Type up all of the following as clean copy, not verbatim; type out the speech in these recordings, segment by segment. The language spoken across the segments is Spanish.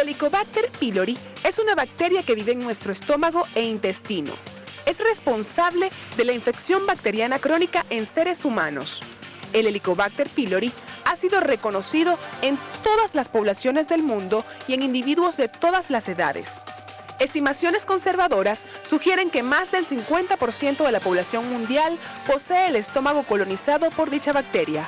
Helicobacter pylori es una bacteria que vive en nuestro estómago e intestino. Es responsable de la infección bacteriana crónica en seres humanos. El Helicobacter pylori ha sido reconocido en todas las poblaciones del mundo y en individuos de todas las edades. Estimaciones conservadoras sugieren que más del 50% de la población mundial posee el estómago colonizado por dicha bacteria.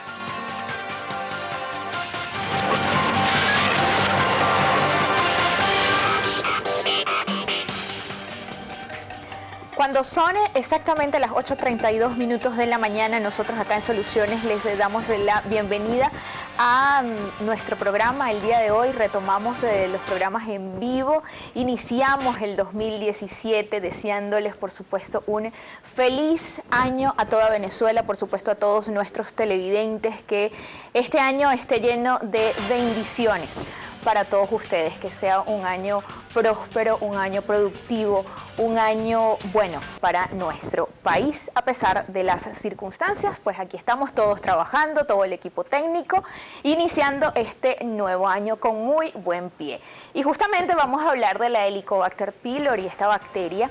Cuando son exactamente las 8:32 minutos de la mañana, nosotros acá en Soluciones les damos la bienvenida a nuestro programa. El día de hoy retomamos los programas en vivo, iniciamos el 2017 deseándoles por supuesto un feliz año a toda Venezuela, por supuesto a todos nuestros televidentes, que este año esté lleno de bendiciones para todos ustedes, que sea un año próspero, un año productivo, un año bueno para nuestro país. A pesar de las circunstancias, pues aquí estamos todos trabajando, todo el equipo técnico, iniciando este nuevo año con muy buen pie. Y justamente vamos a hablar de la Helicobacter pylori, esta bacteria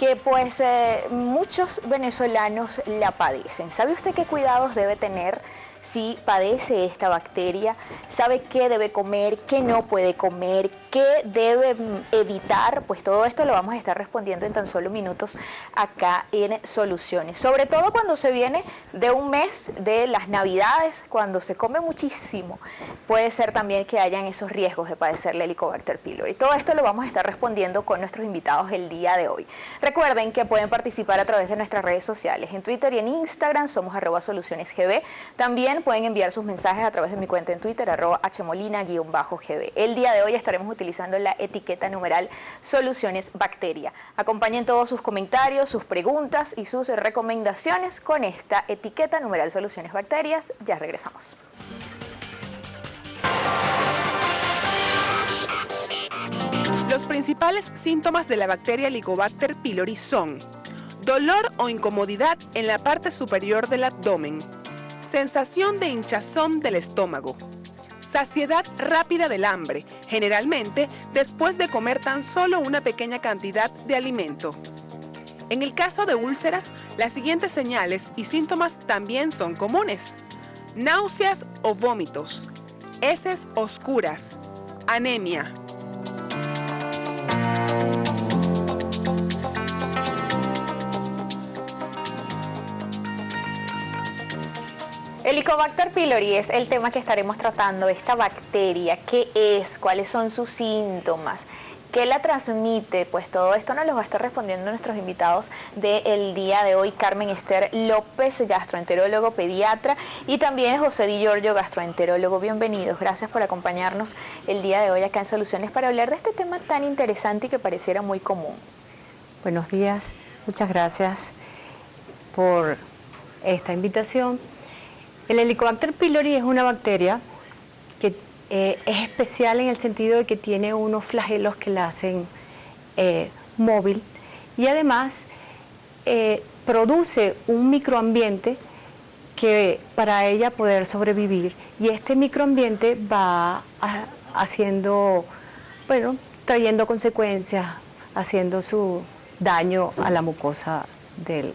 que pues muchos venezolanos la padecen. ¿Sabe usted qué cuidados debe tener si padece esta bacteria? ¿Sabe qué debe comer, qué no puede comer, qué debe evitar? Pues todo esto lo vamos a estar respondiendo en tan solo minutos acá en Soluciones. Sobre todo cuando se viene de un mes de las Navidades, cuando se come muchísimo, puede ser también que hayan esos riesgos de padecer la Helicobacter pylori. Todo esto lo vamos a estar respondiendo con nuestros invitados el día de hoy. Recuerden que pueden participar a través de nuestras redes sociales. En Twitter y en Instagram somos @solutionsgb. También pueden enviar sus mensajes a través de mi cuenta en Twitter, @hmolina_gb. El día de hoy estaremos utilizando la etiqueta numeral Soluciones Bacteria. Acompañen todos sus comentarios, sus preguntas y sus recomendaciones con esta etiqueta numeral Soluciones Bacterias. Ya regresamos. Los principales síntomas de la bacteria Helicobacter pylori son dolor o incomodidad en la parte superior del abdomen, sensación de hinchazón del estómago, saciedad rápida del hambre, generalmente después de comer tan solo una pequeña cantidad de alimento. En el caso de úlceras, las siguientes señales y síntomas también son comunes: náuseas o vómitos, heces oscuras, anemia. Helicobacter pylori es el tema que estaremos tratando. Esta bacteria, ¿qué es? ¿Cuáles son sus síntomas? ¿Qué la transmite? Pues todo esto nos lo va a estar respondiendo nuestros invitados del día de hoy. Carmen Esther López, gastroenterólogo pediatra, y también José Di Giorgio, gastroenterólogo. Bienvenidos, gracias por acompañarnos el día de hoy acá en Soluciones para hablar de este tema tan interesante y que pareciera muy común. Buenos días, muchas gracias por esta invitación. El Helicobacter pylori es una bacteria que es especial en el sentido de que tiene unos flagelos que la hacen móvil y además produce un microambiente que para ella poder sobrevivir, y este microambiente va haciendo, bueno, trayendo consecuencias, haciendo su daño a la mucosa del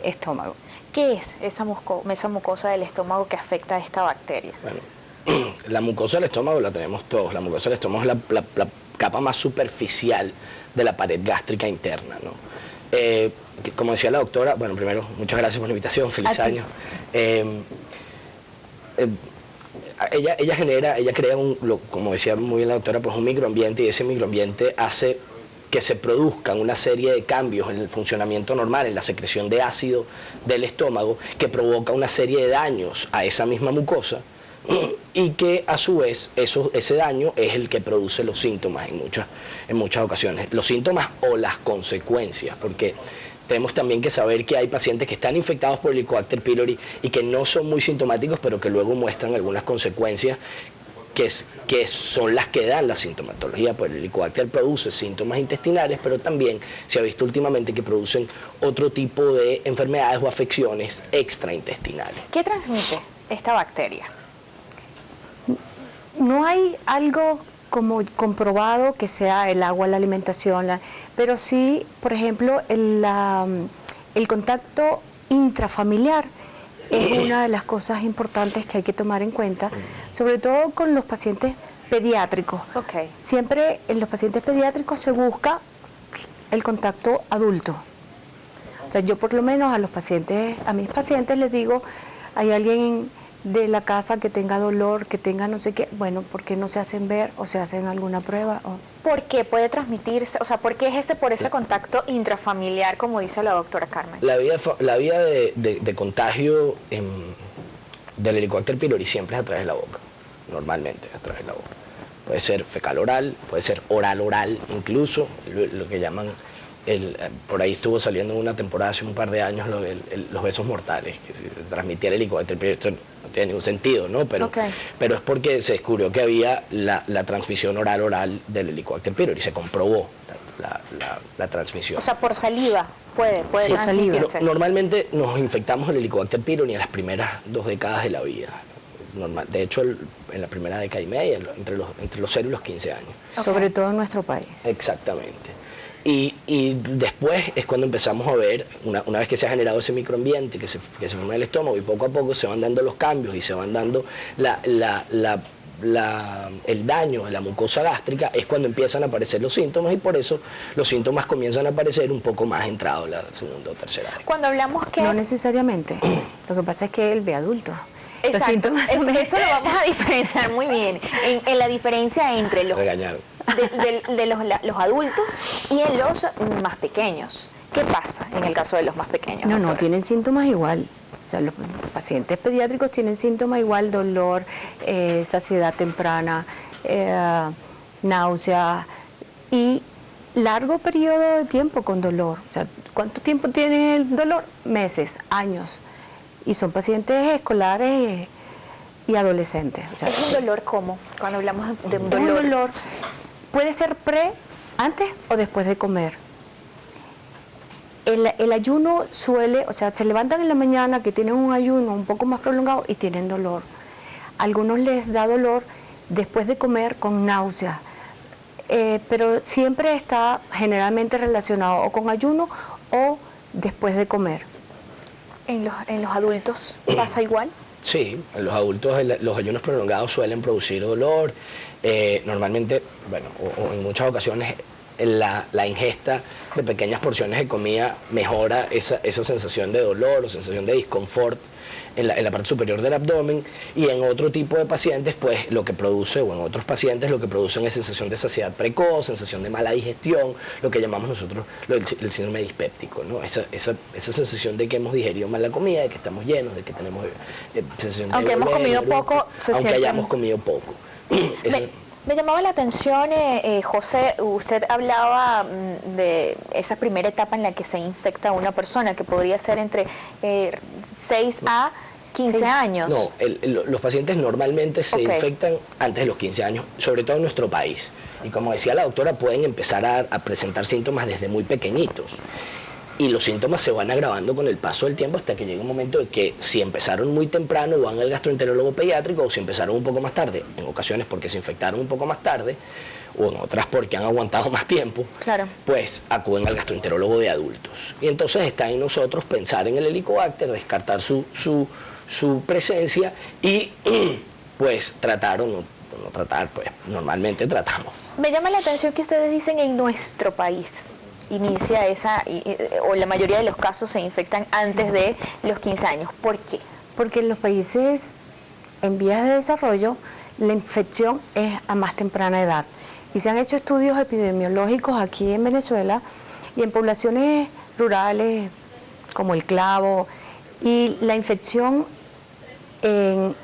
estómago. ¿Qué es esa mucosa del estómago que afecta a esta bacteria? Bueno, la mucosa del estómago la tenemos todos. La mucosa del estómago es la capa más superficial de la pared gástrica interna, ¿no? Como decía la doctora, bueno, primero, muchas gracias por la invitación, feliz año. Ella crea como decía muy bien la doctora, pues un microambiente, y ese microambiente hace que se produzcan una serie de cambios en el funcionamiento normal, en la secreción de ácido del estómago, que provoca una serie de daños a esa misma mucosa, y que a su vez ese daño es el que produce los síntomas en muchas ocasiones. Los síntomas o las consecuencias, porque tenemos también que saber que hay pacientes que están infectados por Helicobacter pylori y que no son muy sintomáticos, pero que luego muestran algunas consecuencias que son las que dan la sintomatología. Pues el Helicobacter produce síntomas intestinales, pero también se ha visto últimamente que producen otro tipo de enfermedades o afecciones extraintestinales. ¿Qué transmite esta bacteria? No hay algo como comprobado que sea el agua, la alimentación, pero sí, por ejemplo, el contacto intrafamiliar es una de las cosas importantes que hay que tomar en cuenta, sobre todo con los pacientes pediátricos. Okay. Siempre en los pacientes pediátricos se busca el contacto adulto. O sea, yo por lo menos a mis pacientes les digo, hay alguien de la casa que tenga dolor, que tenga no sé qué, bueno, ¿por qué no se hacen ver o se hacen alguna prueba? ¿Por qué puede transmitirse? O sea, ¿por qué es por ese contacto intrafamiliar, como dice la doctora Carmen? La vía de contagio del Helicobacter pylori siempre es a través de la boca, normalmente a través de la boca. Puede ser fecal-oral, puede ser oral-oral, incluso lo que llaman, por ahí estuvo saliendo en una temporada hace un par de años los besos mortales, que se transmitía el Helicobacter pylori. Esto no tiene ningún sentido, ¿no? Pero es porque se descubrió que había la transmisión oral-oral del Helicobacter pylori, se comprobó la transmisión. O sea, por saliva puede Sí, transmitirse. Normalmente nos infectamos el Helicobacter pylori en las primeras 2 décadas de la vida. De hecho, en la primera década y media, entre los 0 y los 15 años. Sobre todo en nuestro país. Exactamente. Y después es cuando empezamos a ver, una vez que se ha generado ese microambiente que se forma en el estómago, y poco a poco se van dando los cambios y se van dando el daño en la mucosa gástrica, es cuando empiezan a aparecer los síntomas, y por eso los síntomas comienzan a aparecer un poco más entrado la segunda o tercera década. Cuando hablamos que... No necesariamente. Lo que pasa es que él ve adultos. Los Exacto, síntomas eso lo vamos a diferenciar muy bien, en la diferencia entre los, Regañaron. de los adultos y en los más pequeños. ¿Qué pasa en el caso de los más pequeños? No, doctora? tienen síntomas igual. O sea, los pacientes pediátricos tienen síntomas igual, dolor, saciedad temprana, náusea y largo periodo de tiempo con dolor. O sea, ¿cuánto tiempo tiene el dolor? Meses, años. Y son pacientes escolares y adolescentes. O sea, ¿Es un dolor cómo? Cuando hablamos de un un dolor. dolor puede ser antes o después de comer. El ayuno suele, o sea, se levantan en la mañana que tienen un ayuno un poco más prolongado y tienen dolor. A algunos les da dolor después de comer con náuseas, pero siempre está generalmente relacionado o con ayuno o después de comer. ¿En los adultos pasa igual? Sí, en los adultos los ayunos prolongados suelen producir dolor. Normalmente, bueno, o en muchas ocasiones la ingesta de pequeñas porciones de comida mejora esa sensación de dolor o sensación de disconfort en la parte superior del abdomen, y en otro tipo de pacientes, pues lo que produce, o en otros pacientes lo que producen es sensación de saciedad precoz, sensación de mala digestión, lo que llamamos nosotros el síndrome dispéptico, ¿no? Esa sensación de que hemos digerido mal la comida, de que estamos llenos, de que tenemos sensación de Aunque hemos comido poco, aunque hayamos comido poco. Me llamaba la atención, José, usted hablaba de esa primera etapa en la que se infecta una persona, que podría ser entre 6 a 15 años. No, los pacientes normalmente se infectan antes de los 15 años, sobre todo en nuestro país. Y como decía la doctora, pueden empezar a presentar síntomas desde muy pequeñitos. Y los síntomas se van agravando con el paso del tiempo hasta que llega un momento de que si empezaron muy temprano van al gastroenterólogo pediátrico, o si empezaron un poco más tarde, en ocasiones porque se infectaron un poco más tarde, o en otras porque han aguantado más tiempo, claro, pues acuden al gastroenterólogo de adultos. Y entonces está en nosotros pensar en el Helicobacter, descartar su presencia y pues tratar o no tratar, pues normalmente tratamos. Me llama la atención que ustedes dicen en nuestro país inicia o la mayoría de los casos se infectan antes de los 15 años. ¿Por qué? Porque en los países en vías de desarrollo la infección es a más temprana edad. Y se han hecho estudios epidemiológicos aquí en Venezuela y en poblaciones rurales como El Clavo, y la infección, el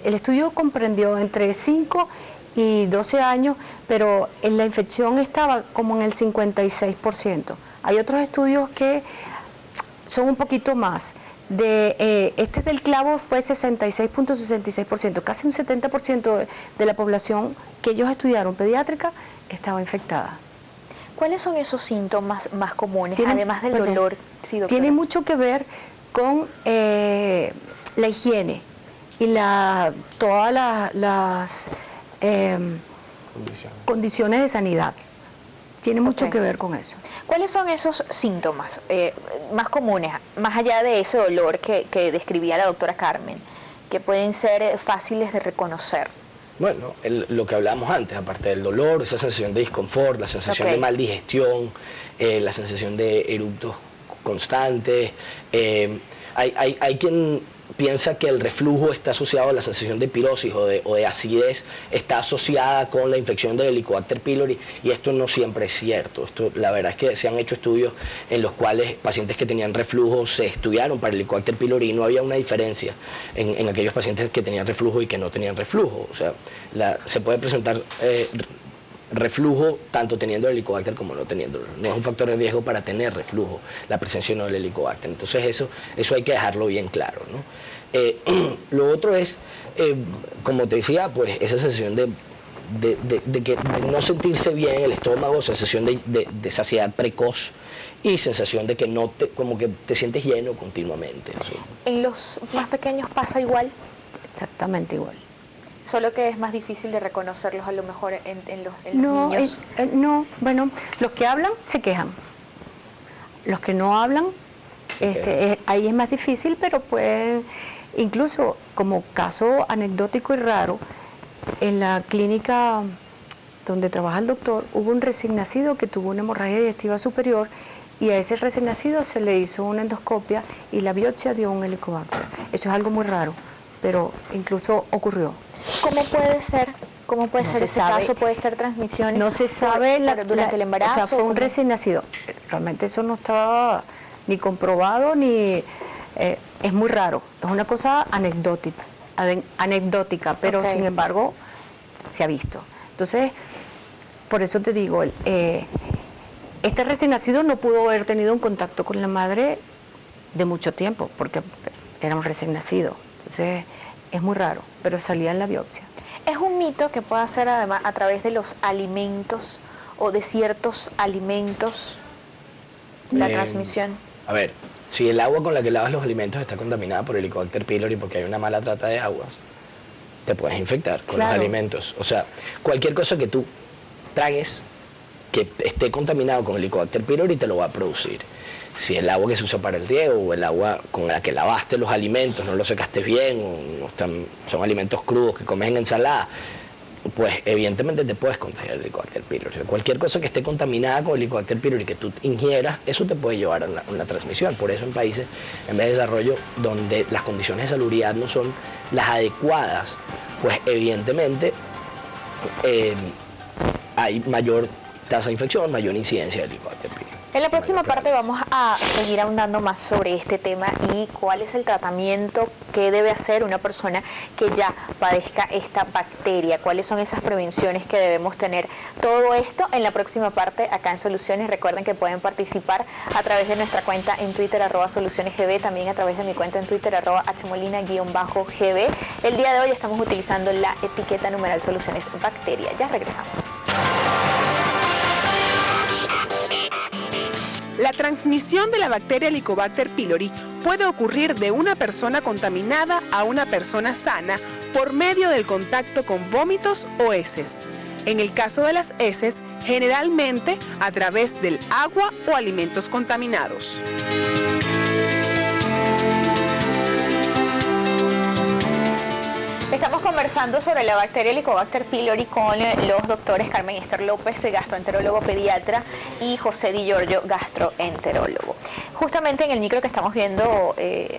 estudio comprendió entre 5 y 12 años, pero la infección estaba como en el 56%. Hay otros estudios que son un poquito más. Este del Clavo fue 66.66%, casi un 70% de la población que ellos estudiaron pediátrica estaba infectada. ¿Cuáles son esos síntomas más comunes, además del dolor? Sí, doctora. Tiene mucho que ver con la higiene y todas las condiciones de sanidad. Tiene mucho que ver con eso. ¿Cuáles son esos síntomas más comunes, más allá de ese dolor que describía la doctora Carmen, que pueden ser fáciles de reconocer? Bueno, lo que hablábamos antes, aparte del dolor, esa sensación de disconfort, la sensación de mal digestión, la sensación de eructos constantes. Hay quien piensa que el reflujo está asociado a la sensación de pirosis o de acidez, está asociada con la infección del Helicobacter pylori, y esto no siempre es cierto. La verdad es que se han hecho estudios en los cuales pacientes que tenían reflujo se estudiaron para el Helicobacter pylori y no había una diferencia en aquellos pacientes que tenían reflujo y que no tenían reflujo. O sea, se puede presentar reflujo tanto teniendo el Helicobacter como no teniéndolo. No es un factor de riesgo para tener reflujo la presencia o no del Helicobacter. Entonces eso hay que dejarlo bien claro, ¿no? Lo otro es, como te decía, pues esa sensación de no sentirse bien en el estómago, sensación de saciedad precoz y sensación de que como que te sientes lleno continuamente. ¿Sí? ¿En los más pequeños pasa igual? Exactamente igual. Solo que es más difícil de reconocerlos a lo mejor en los niños. No, bueno, los que hablan se quejan. Los que no hablan, ahí es más difícil, pero pues incluso como caso anecdótico y raro, en la clínica donde trabaja el doctor, hubo un recién nacido que tuvo una hemorragia digestiva superior y a ese recién nacido se le hizo una endoscopia y la biopsia dio un Helicobacter. Eso es algo muy raro, pero incluso ocurrió. ¿Cómo puede ser? ¿Cómo puede ser ese caso? ¿Puede ser transmisión? No se sabe durante el embarazo. O sea, fue un recién nacido. Realmente eso no estaba ni comprobado ni... es muy raro. Es una cosa anecdótica, pero sin embargo se ha visto. Entonces, por eso te digo, este recién nacido no pudo haber tenido un contacto con la madre de mucho tiempo, porque era un recién nacido. Entonces, es muy raro, pero salía en la biopsia. ¿Es un mito que pueda ser además a través de los alimentos o de ciertos alimentos la transmisión? A ver, si el agua con la que lavas los alimentos está contaminada por Helicobacter pylori porque hay una mala trata de aguas, te puedes infectar con los alimentos. O sea, cualquier cosa que tú tragues que esté contaminado con Helicobacter pylori te lo va a producir. Si el agua que se usa para el riego o el agua con la que lavaste los alimentos no lo secaste bien o son alimentos crudos que comes en ensalada, pues evidentemente te puedes contagiar el Helicobacter pylori. O sea, cualquier cosa que esté contaminada con el Helicobacter pylori que tú ingieras, eso te puede llevar a una transmisión. Por eso en países en vez de desarrollo donde las condiciones de salubridad no son las adecuadas, pues evidentemente hay mayor tasa de infección, mayor incidencia del Helicobacter pylori. En la próxima parte vamos a seguir ahondando más sobre este tema y cuál es el tratamiento que debe hacer una persona que ya padezca esta bacteria, cuáles son esas prevenciones que debemos tener. Todo esto en la próxima parte acá en Soluciones. Recuerden que pueden participar a través de nuestra cuenta en Twitter @SolucionesGB, también a través de mi cuenta en Twitter @hmolina_gb. El día de hoy estamos utilizando la etiqueta numeral Soluciones Bacteria. Ya regresamos. La transmisión de la bacteria Helicobacter pylori puede ocurrir de una persona contaminada a una persona sana por medio del contacto con vómitos o heces. En el caso de las heces, generalmente a través del agua o alimentos contaminados. Estamos conversando sobre la bacteria Helicobacter pylori con los doctores Carmen Esther López, gastroenterólogo pediatra, y José Di Giorgio, gastroenterólogo. Justamente en el micro que estamos viendo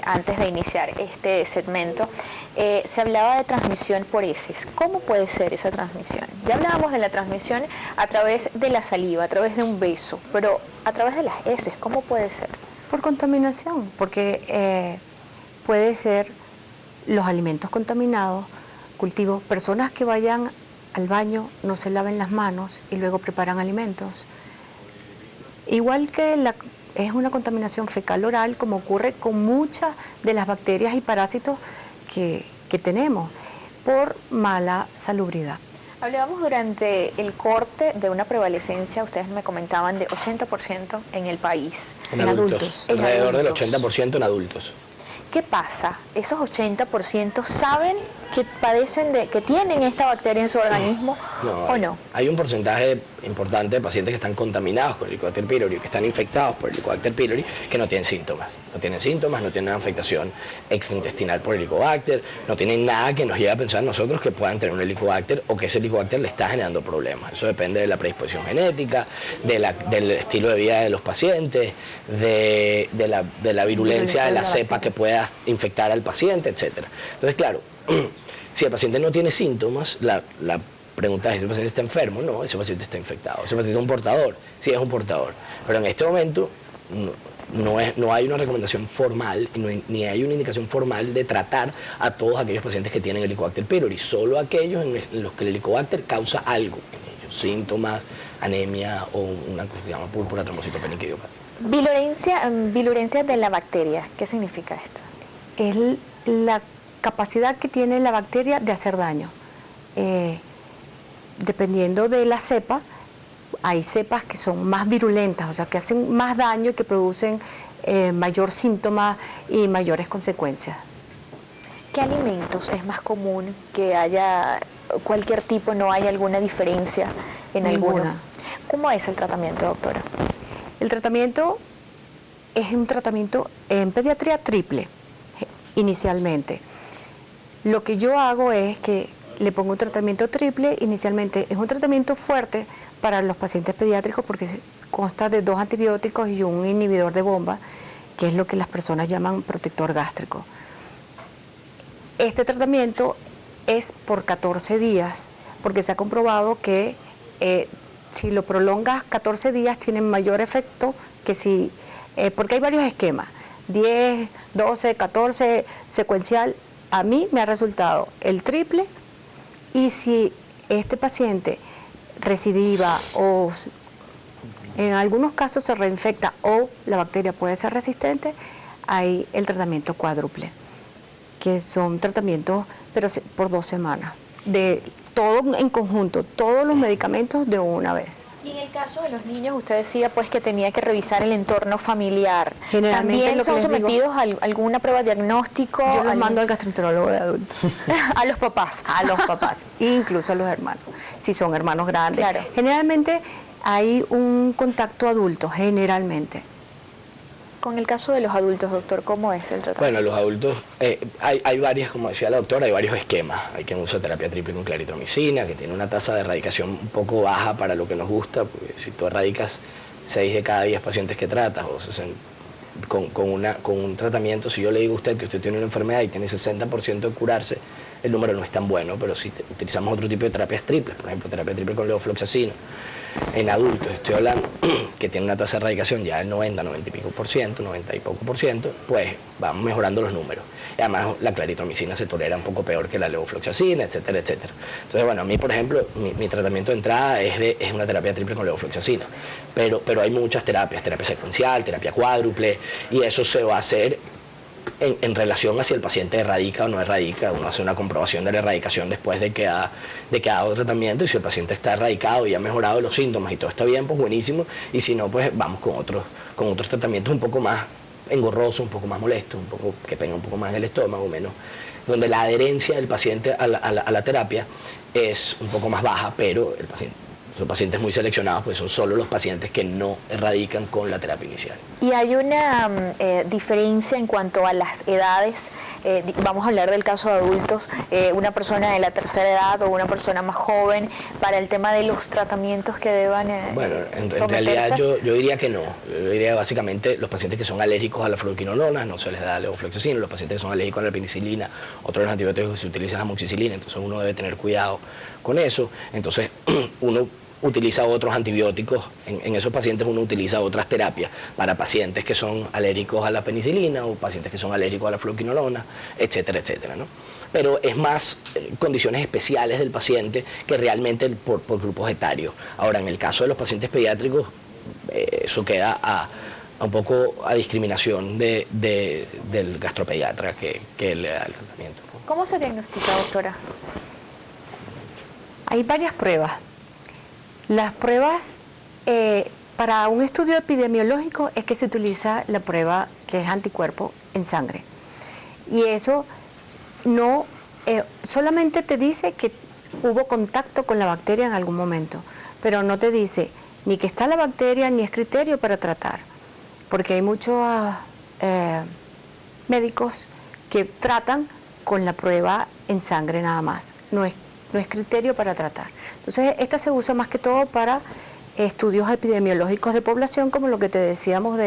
antes de iniciar este segmento, se hablaba de transmisión por heces. ¿Cómo puede ser esa transmisión? Ya hablábamos de la transmisión a través de la saliva, a través de un beso, pero a través de las heces, ¿cómo puede ser? Por contaminación, porque puede ser los alimentos contaminados, cultivos, personas que vayan al baño, no se laven las manos y luego preparan alimentos. Igual que es una contaminación fecal oral, como ocurre con muchas de las bacterias y parásitos que tenemos por mala salubridad. Hablábamos durante el corte de una prevalecencia, ustedes me comentaban, de 80% en el país. En adultos. Alrededor del 80% en adultos. ¿Qué pasa? ¿Esos 80% saben que que tienen esta bacteria en su organismo o no? Hay un porcentaje importante de pacientes que están contaminados con Helicobacter pylori, que están infectados por Helicobacter pylori, que no tienen síntomas. No tienen síntomas, no tienen una afectación extraintestinal por Helicobacter, no tienen nada que nos lleve a pensar nosotros que puedan tener un Helicobacter o que ese Helicobacter le está generando problemas. Eso depende de la predisposición genética, del estilo de vida de los pacientes, de la virulencia de la cepa que pueda infectar al paciente, etc. Entonces, claro, si el paciente no tiene síntomas, la pregunta es: ¿ese paciente está enfermo? No, ese paciente está infectado. ¿Ese paciente es un portador? Sí, es un portador. Pero en este momento no hay una recomendación formal, ni hay una indicación formal de tratar a todos aquellos pacientes que tienen Helicobacter pylori, solo aquellos en los que el Helicobacter causa algo en ellos, síntomas, anemia o una cosa que se llama púrpura trombocitopénica idiopática. Virulencia de la bacteria, ¿qué significa esto? Es la capacidad que tiene la bacteria de hacer daño. Dependiendo de la cepa, hay cepas que son más virulentas, o sea, que hacen más daño y que producen mayor síntoma y mayores consecuencias. ¿Qué alimentos es más común que haya cualquier tipo, no hay alguna diferencia en alguno? ¿Cómo es el tratamiento, doctora? El tratamiento es un tratamiento en pediatría triple, inicialmente. Lo que yo hago es que le pongo un tratamiento triple. Inicialmente es un tratamiento fuerte para los pacientes pediátricos porque consta de 2 antibióticos y un inhibidor de bomba, que es lo que las personas llaman protector gástrico. Este tratamiento es por 14 días, porque se ha comprobado que si lo prolongas 14 días tiene mayor efecto que si, porque hay varios esquemas, 10, 12, 14, secuencial. A mí me ha resultado el triple, y si este paciente recidiva o en algunos casos se reinfecta o la bacteria puede ser resistente, hay el tratamiento cuádruple, que son tratamientos pero por 2 semanas, de todo en conjunto, todos los medicamentos de una vez. Y en el caso de los niños, usted decía pues que tenía que revisar el entorno familiar. Generalmente ¿También son sometidos a alguna prueba diagnóstico? Yo los mando al gastroenterólogo de adultos. ¿A los papás? A los papás, incluso a los hermanos, si son hermanos grandes. Claro. Generalmente hay un contacto adulto, generalmente. Con el caso de los adultos, doctor, ¿cómo es el tratamiento? Bueno, los adultos, hay varias, como decía la doctora, hay varios esquemas. Hay quien usa terapia triple con claritromicina, que tiene una tasa de erradicación un poco baja para lo que nos gusta, porque si tú erradicas 6 de cada 10 pacientes que tratas, o con un tratamiento, si yo le digo a usted que usted tiene una enfermedad y tiene 60% de curarse, el número no es tan bueno, pero si utilizamos otro tipo de terapias triples, por ejemplo, terapia triple con levofloxacina, en adultos, estoy hablando, que tiene una tasa de erradicación ya del 90, 90 y pico por ciento, 90 y poco por ciento, pues vamos mejorando los números. Y además la claritromicina se tolera un poco peor que la levofloxacina, etcétera, etcétera. Entonces, bueno, a mí, por ejemplo, mi tratamiento de entrada es una terapia triple con levofloxacina, pero hay muchas terapias, terapia secuencial, terapia cuádruple, y eso se va a hacer en relación a si el paciente erradica o no erradica. Uno hace una comprobación de la erradicación después de que ha dado tratamiento, y si el paciente está erradicado y ha mejorado los síntomas y todo está bien, pues buenísimo, y si no, pues vamos con otros tratamientos un poco más engorrosos, un poco más molestos, un poco que peguen un poco más en el estómago, menos, donde la adherencia del paciente a la terapia es un poco más baja, pero son pacientes muy seleccionados, pues son solo los pacientes que no erradican con la terapia inicial. ¿Y hay una diferencia en cuanto a las edades? Vamos a hablar del caso de adultos, una persona de la tercera edad o una persona más joven, para el tema de los tratamientos que deban Bueno, en realidad yo diría que no. Yo diría básicamente los pacientes que son alérgicos a la fluoroquinolona no se les da levofloxacina, los pacientes que son alérgicos a la penicilina, otro de los antibióticos que se utiliza es la amoxicilina, entonces uno debe tener cuidado con eso. Entonces uno utiliza otros antibióticos, en esos pacientes uno utiliza otras terapias para pacientes que son alérgicos a la penicilina o pacientes que son alérgicos a la fluoroquinolona, etcétera, etcétera, ¿no? Pero es más condiciones especiales del paciente que realmente por grupos etarios. Ahora, en el caso de los pacientes pediátricos, eso queda un poco a discriminación del gastropediatra que le da el tratamiento, ¿no? ¿Cómo se diagnostica, doctora? Hay varias pruebas. Las pruebas, para un estudio epidemiológico es que se utiliza la prueba que es anticuerpo en sangre. Y eso no solamente te dice que hubo contacto con la bacteria en algún momento, pero no te dice ni que está la bacteria ni es criterio para tratar, porque hay muchos médicos que tratan con la prueba en sangre nada más, no es criterio para tratar. Entonces esta se usa más que todo para estudios epidemiológicos de población, como lo que te decíamos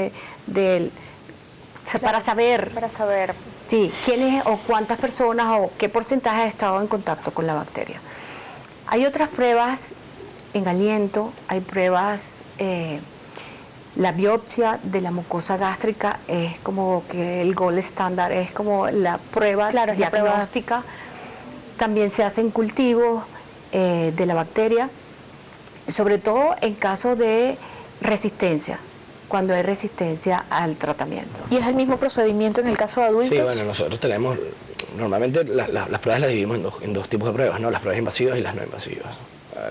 para saber sí, quiénes o cuántas personas o qué porcentaje ha estado en contacto con la bacteria. Hay otras pruebas en aliento, hay pruebas, la biopsia de la mucosa gástrica es como que el gold estándar, es como la prueba diagnóstica. También se hacen cultivos de la bacteria, sobre todo en caso de resistencia, cuando hay resistencia al tratamiento. ¿Y es el mismo procedimiento en el caso de adultos? Sí, bueno, nosotros tenemos, normalmente las pruebas las dividimos en dos tipos de pruebas, ¿no? Las pruebas invasivas y las no invasivas.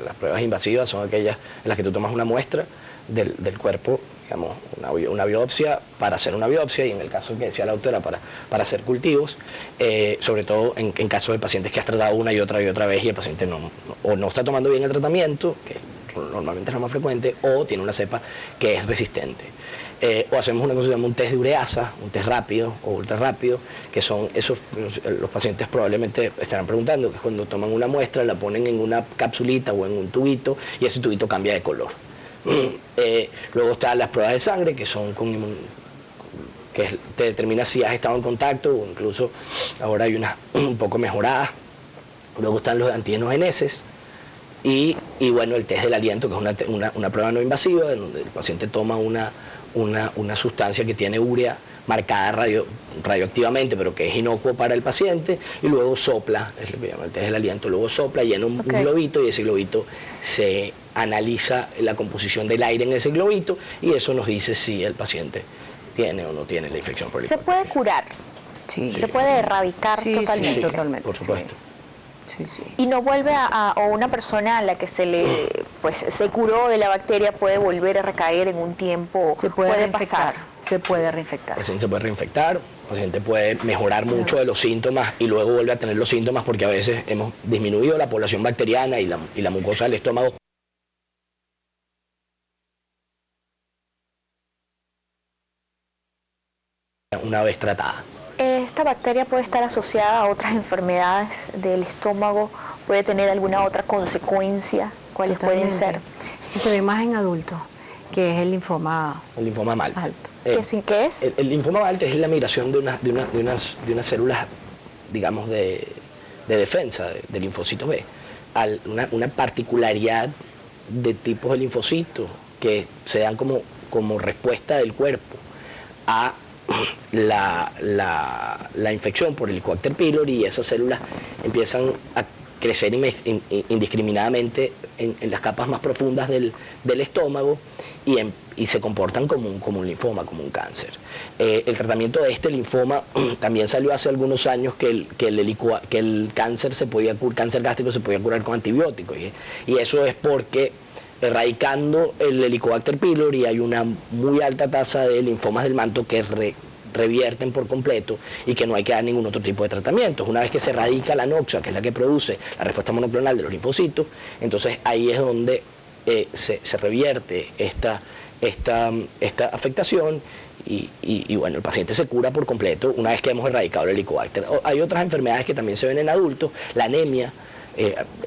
Las pruebas invasivas son aquellas en las que tú tomas una muestra del cuerpo, digamos, una biopsia para hacer una biopsia, y en el caso que decía la doctora, para hacer cultivos, sobre todo en caso de pacientes que has tratado una y otra vez y el paciente o no está tomando bien el tratamiento, que normalmente es lo más frecuente, o tiene una cepa que es resistente. O hacemos una cosa que se llama un test de ureasa, un test rápido o ultra rápido, que son esos, los pacientes probablemente estarán preguntando, que cuando toman una muestra la ponen en una capsulita o en un tubito y ese tubito cambia de color. Luego están las pruebas de sangre, que son que te determina si has estado en contacto, o incluso ahora hay unas un poco mejoradas. Luego están los antígenos y bueno, el test del aliento, que es una prueba no invasiva, en donde el paciente toma una sustancia que tiene urea marcada radioactivamente, pero que es inocuo para el paciente, y luego sopla, es lo que llama el test del aliento, luego sopla, llena un globito, y ese globito se analiza la composición del aire en ese globito, y eso nos dice si el paciente tiene o no tiene la infección por ¿Se puede curar? Sí. ¿Se puede erradicar totalmente? Sí, totalmente. Por supuesto. Sí, sí. Y no vuelve o una persona a la que se curó de la bacteria puede volver a recaer en un tiempo, se puede pasar. Se puede reinfectar. El paciente se puede reinfectar, el paciente puede mejorar mucho de los síntomas y luego vuelve a tener los síntomas, porque a veces hemos disminuido la población bacteriana y la mucosa del estómago. Una vez tratada. ¿Esta bacteria puede estar asociada a otras enfermedades del estómago? ¿Puede tener alguna otra consecuencia? ¿Cuáles pueden ser? Y se ve más en adultos, que es el linfoma. El linfoma Malte. ¿Qué es? El linfoma Malte es la migración de unas células, digamos, de defensa de linfocitos B, a una particularidad de tipos de linfocitos que se dan como respuesta del cuerpo a la infección por Helicobacter pylori, y esas células empiezan a crecer indiscriminadamente en las capas más profundas del estómago y se comportan como un linfoma, como un cáncer. El tratamiento de este linfoma también salió hace algunos años que el cáncer cáncer gástrico se podía curar con antibióticos, y eso es porque erradicando el Helicobacter pylori hay una muy alta tasa de linfomas del manto que revierten por completo y que no hay que dar ningún otro tipo de tratamientos. Una vez que se erradica la noxa, que es la que produce la respuesta monoclonal de los linfocitos, entonces ahí es donde se revierte esta afectación y bueno, el paciente se cura por completo una vez que hemos erradicado el Helicobacter. Hay otras enfermedades que también se ven en adultos, la anemia.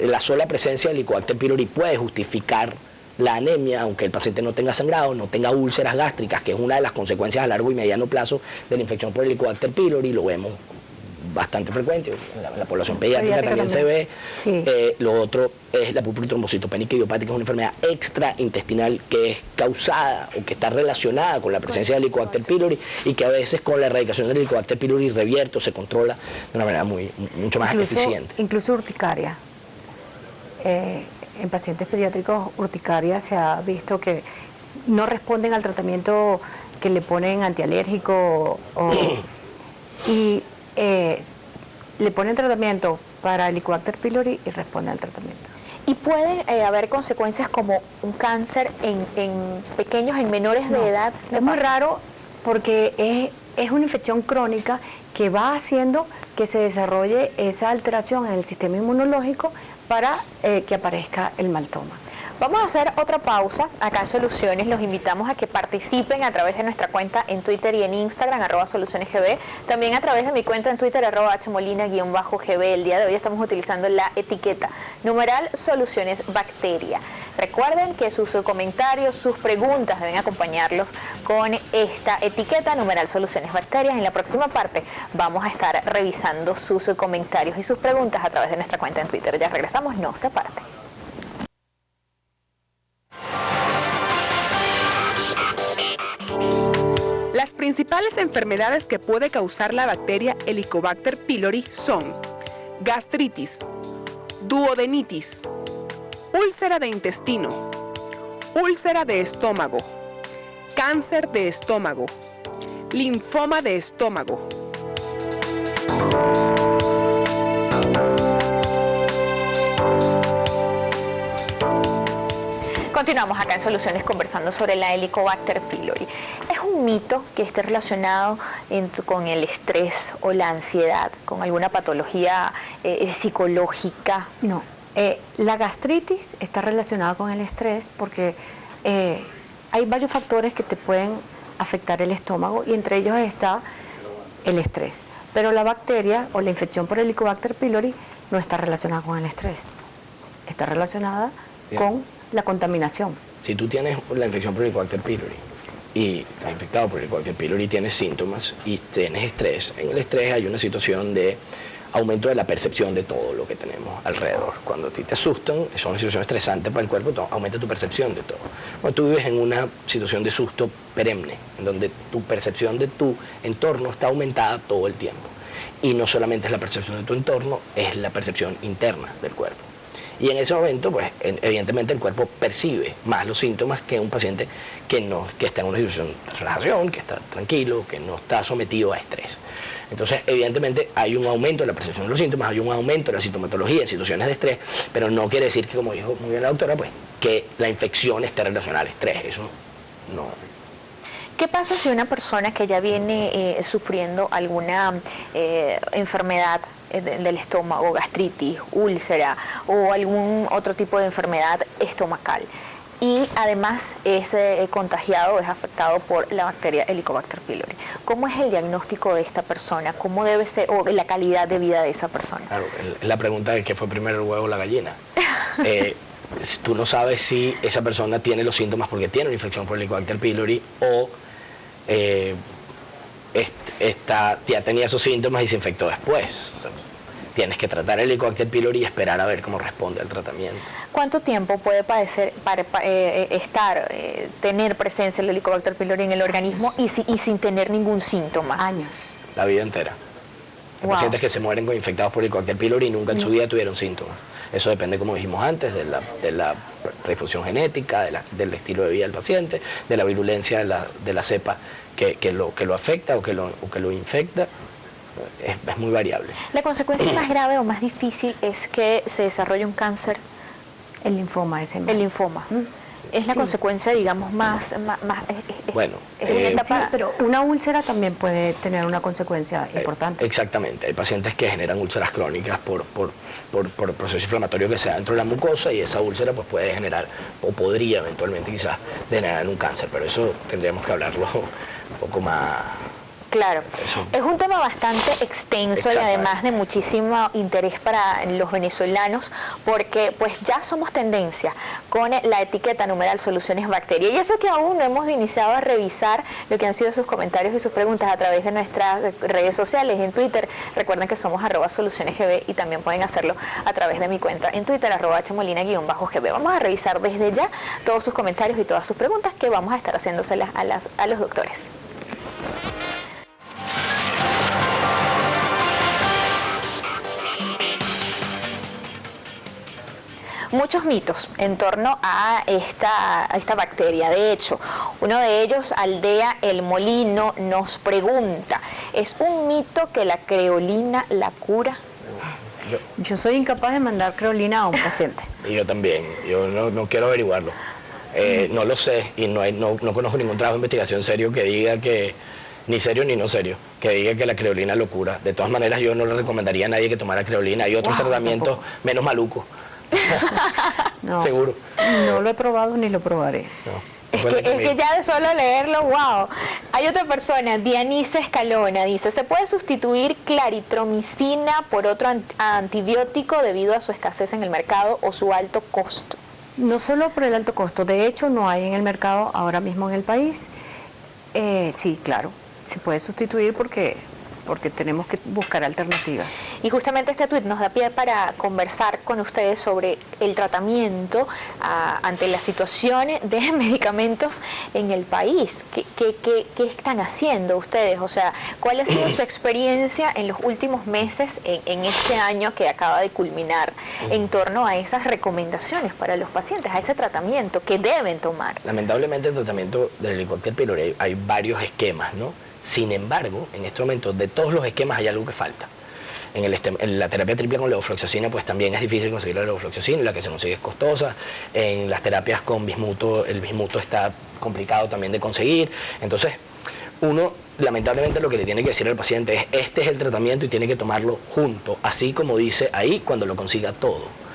La sola presencia del Helicobacter pylori puede justificar la anemia, aunque el paciente no tenga sangrado, no tenga úlceras gástricas, que es una de las consecuencias a largo y mediano plazo de la infección por el Helicobacter pylori. Lo vemos bastante frecuente, en la población pediátrica también se ve. Sí. Lo otro es la púrpura trombocitópenica idiopática, es una enfermedad extraintestinal que es causada o que está relacionada con la presencia del Helicobacter pylori, y que a veces con la erradicación del Helicobacter pylori revierte o se controla de una manera mucho más eficiente. Incluso urticaria. En pacientes pediátricos, urticaria se ha visto que no responden al tratamiento que le ponen antialérgico y le ponen tratamiento para Helicobacter pylori y responde al tratamiento. ¿Y puede haber consecuencias como un cáncer en pequeños, en menores de edad? Es muy raro porque es una infección crónica que va haciendo que se desarrolle esa alteración en el sistema inmunológico para que aparezca el maltoma. Vamos a hacer otra pausa acá en Soluciones. Los invitamos a que participen a través de nuestra cuenta en Twitter y en Instagram, @SolucionesGB. También a través de mi cuenta en Twitter, @hmolina_gb. El día de hoy estamos utilizando la etiqueta numeral Soluciones Bacteria. Recuerden que sus comentarios, sus preguntas deben acompañarlos con esta etiqueta numeral Soluciones Bacterias. En la próxima parte vamos a estar revisando sus comentarios y sus preguntas a través de nuestra cuenta en Twitter. Ya regresamos, no se aparten. Las principales enfermedades que puede causar la bacteria Helicobacter pylori son gastritis, duodenitis, úlcera de intestino, úlcera de estómago, cáncer de estómago, linfoma de estómago. Continuamos acá en Soluciones conversando sobre la Helicobacter pylori. ¿Es un mito que esté relacionado con el estrés o la ansiedad, con alguna patología psicológica? No, la gastritis está relacionada con el estrés porque hay varios factores que te pueden afectar el estómago y entre ellos está el estrés. Pero la bacteria o la infección por Helicobacter pylori no está relacionada con el estrés, está relacionada con la contaminación. Si tú tienes la infección por Helicobacter pylori y estás infectado por Helicobacter pylori y tienes síntomas y tienes estrés, en el estrés hay una situación de aumento de la percepción de todo lo que tenemos alrededor. Cuando a ti te asustan, es una situación estresante para el cuerpo, aumenta tu percepción de todo. Cuando tú vives en una situación de susto perenne, en donde tu percepción de tu entorno está aumentada todo el tiempo. Y no solamente es la percepción de tu entorno, es la percepción interna del cuerpo. Y en ese momento, pues, evidentemente el cuerpo percibe más los síntomas que un paciente que está en una situación de relajación, que está tranquilo, que no está sometido a estrés. Entonces, evidentemente, hay un aumento de la percepción de los síntomas, hay un aumento de la sintomatología en situaciones de estrés, pero no quiere decir que, como dijo muy bien la doctora, pues, que la infección esté relacionada al estrés. Eso no. ¿Qué pasa si una persona que ya viene sufriendo alguna enfermedad del estómago, gastritis, úlcera o algún otro tipo de enfermedad estomacal y además es contagiado, es afectado por la bacteria Helicobacter pylori? ¿Cómo es el diagnóstico de esta persona? ¿Cómo debe ser o la calidad de vida de esa persona? Claro, la pregunta es ¿qué fue primero, el huevo o la gallina? Tú no sabes si esa persona tiene los síntomas porque tiene una infección por Helicobacter pylori o ya tenía esos síntomas y se infectó después. O sea, tienes que tratar el Helicobacter pylori y esperar a ver cómo responde al tratamiento. ¿Cuánto tiempo puede tener presencia el Helicobacter pylori en el organismo y sin tener ningún síntoma? Años. La vida entera. Hay pacientes que se mueren infectados por Helicobacter pylori y nunca en su vida tuvieron síntomas. Eso depende, como dijimos antes, de la predisposición genética, del estilo de vida del paciente, de la virulencia de la cepa que lo afecta o que lo infecta. Es muy variable. ¿La consecuencia más grave o más difícil es que se desarrolle un cáncer? El linfoma ese. El linfoma. Es la consecuencia, digamos, más bueno, es una etapa... Sí, pero una úlcera también puede tener una consecuencia importante. Exactamente. Hay pacientes que generan úlceras crónicas por el proceso inflamatorio que se da dentro de la mucosa y esa úlcera pues puede generar o podría eventualmente quizás generar un cáncer, pero eso tendríamos que hablarlo un poco más... Claro, es un tema bastante extenso y además de muchísimo interés para los venezolanos porque pues ya somos tendencia con la etiqueta numeral Soluciones Bacteria y eso que aún no hemos iniciado a revisar lo que han sido sus comentarios y sus preguntas a través de nuestras redes sociales en Twitter. Recuerden que somos @SolucionesGB y también pueden hacerlo a través de mi cuenta en Twitter @hmolina_gb. Vamos a revisar desde ya todos sus comentarios y todas sus preguntas que vamos a estar haciéndoselas a los doctores. Muchos mitos en torno a esta bacteria. De hecho, uno de ellos, Aldea El Molino, nos pregunta, ¿es un mito que la creolina la cura? Yo soy incapaz de mandar creolina a un paciente. Y yo también, yo no quiero averiguarlo. No lo sé y no conozco ningún trabajo de investigación serio que diga que ni serio ni no serio, que diga que la creolina es locura. De todas maneras, yo no le recomendaría a nadie que tomara creolina. Hay otros tratamientos menos malucos. No, Seguro. No lo he probado ni lo probaré. No. Es que ya de solo leerlo, wow. Hay otra persona, Dianice Escalona, dice, ¿se puede sustituir claritromicina por otro antibiótico debido a su escasez en el mercado o su alto costo? No solo por el alto costo, de hecho no hay en el mercado ahora mismo en el país. Sí, claro, se puede sustituir porque tenemos que buscar alternativas. Y justamente este tuit nos da pie para conversar con ustedes sobre el tratamiento ante la situación de medicamentos en el país. ¿Qué están haciendo ustedes? O sea, ¿cuál ha sido su experiencia en los últimos meses, en este año que acaba de culminar, en torno a esas recomendaciones para los pacientes, a ese tratamiento que deben tomar? Lamentablemente el tratamiento del Helicobacter pylori hay varios esquemas, ¿no? Sin embargo, en este momento, de todos los esquemas hay algo que falta. En la terapia triple con levofloxacina, pues también es difícil conseguir la levofloxacina, la que se consigue es costosa. En las terapias con bismuto, el bismuto está complicado también de conseguir. Entonces, uno, lamentablemente, lo que le tiene que decir al paciente es, este es el tratamiento y tiene que tomarlo junto, así como dice ahí, cuando lo consiga todo.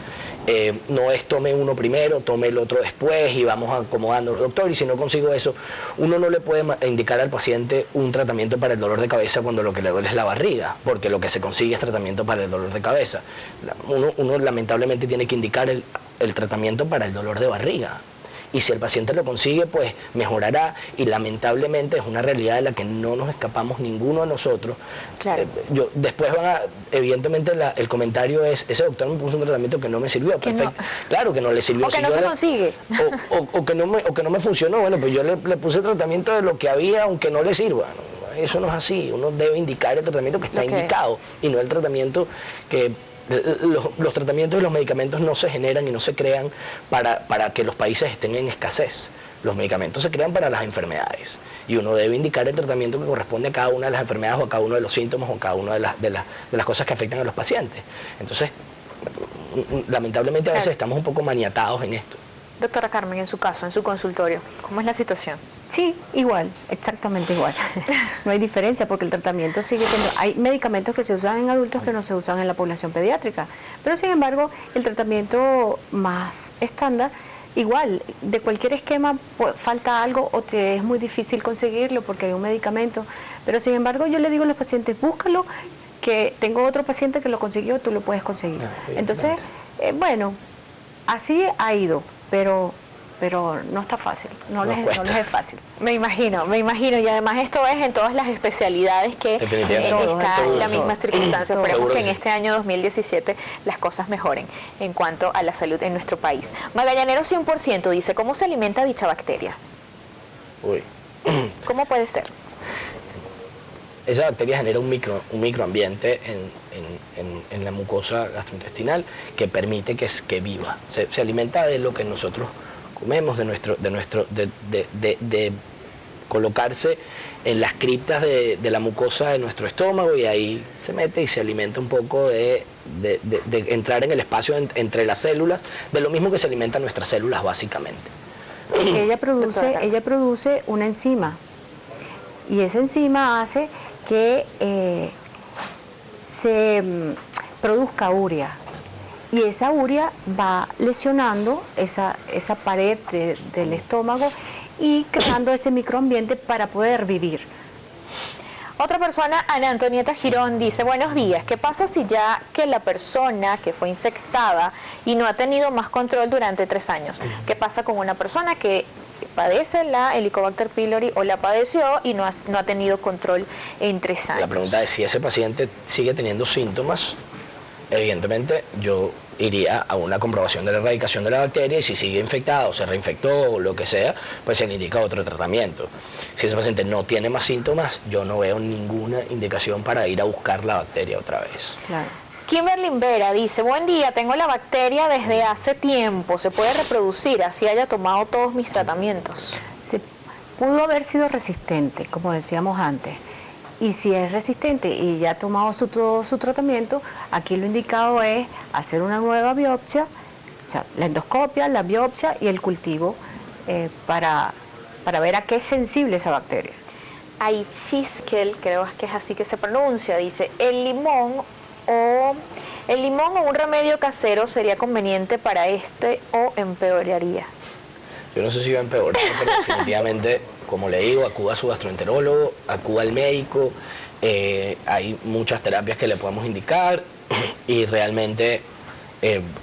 No es tome uno primero, tome el otro después y vamos acomodando, doctor, y si no consigo eso, uno no le puede indicar al paciente un tratamiento para el dolor de cabeza cuando lo que le duele es la barriga, porque lo que se consigue es tratamiento para el dolor de cabeza. Uno lamentablemente tiene que indicar el tratamiento para el dolor de barriga. Y si el paciente lo consigue, pues mejorará, y lamentablemente es una realidad de la que no nos escapamos ninguno de nosotros. Claro. Después evidentemente el comentario es, ese doctor me puso un tratamiento que no me sirvió, perfecto. No. Claro que no le sirvió. O que no se consigue. O que no me funcionó, bueno, pues yo le puse el tratamiento de lo que había, aunque no le sirva. Eso no es así, uno debe indicar el tratamiento que está indicado, y no el tratamiento que... Los tratamientos y los medicamentos no se generan y no se crean para que los países estén en escasez. Los medicamentos se crean para las enfermedades y uno debe indicar el tratamiento que corresponde a cada una de las enfermedades o a cada uno de los síntomas o a cada una de las cosas que afectan a los pacientes. Entonces, lamentablemente a veces estamos un poco maniatados en esto. Doctora Carmen, en su caso, en su consultorio, ¿cómo es la situación? Sí, igual, exactamente igual. No hay diferencia porque el tratamiento sigue siendo... Hay medicamentos que se usan en adultos que no se usan en la población pediátrica, pero sin embargo el tratamiento más estándar, igual, de cualquier esquema falta algo o te es muy difícil conseguirlo porque hay un medicamento, pero sin embargo yo le digo a los pacientes, búscalo, que tengo otro paciente que lo consiguió, tú lo puedes conseguir. Entonces, bueno, así ha ido. Pero no está fácil, no les es fácil. Me imagino, y además esto es en todas las especialidades que está la misma circunstancia. Esperemos que en este año 2017 las cosas mejoren en cuanto a la salud en nuestro país. Magallanero 100% dice, ¿cómo se alimenta dicha bacteria? Uy. ¿Cómo puede ser? Esa bacteria genera un microambiente en la mucosa gastrointestinal que permite que viva. Se alimenta de lo que nosotros comemos, de colocarse en las criptas de la mucosa de nuestro estómago, y ahí se mete y se alimenta un poco de entrar en el espacio entre las células, de lo mismo que se alimentan nuestras células básicamente. Ella produce una enzima, y esa enzima hace que se produzca urea, y esa urea va lesionando esa pared del estómago y creando ese microambiente para poder vivir. Otra persona, Ana Antonieta Girón, dice, buenos días, ¿qué pasa si ya que la persona que fue infectada y no ha tenido más control durante 3 años? ¿Qué pasa con una persona que padece la Helicobacter pylori o la padeció y no ha tenido control en 3 años? La pregunta es, si ese paciente sigue teniendo síntomas, evidentemente yo iría a una comprobación de la erradicación de la bacteria, y si sigue infectado, se reinfectó o lo que sea, pues se le indica otro tratamiento. Si ese paciente no tiene más síntomas, yo no veo ninguna indicación para ir a buscar la bacteria otra vez. Claro. Kimberly Vera dice, buen día, tengo la bacteria desde hace tiempo, ¿se puede reproducir así haya tomado todos mis tratamientos? Pudo haber sido resistente, como decíamos antes. Y si es resistente y ya ha tomado todo su tratamiento, aquí lo indicado es hacer una nueva biopsia, o sea, la endoscopia, la biopsia y el cultivo para ver a qué es sensible esa bacteria. Aichiskel, creo que es así que se pronuncia, dice, el limón o un remedio casero sería conveniente para o empeoraría. Yo no sé si va a empeorar, pero definitivamente, como le digo, acuda a su gastroenterólogo, acuda al médico, hay muchas terapias que le podemos indicar y realmente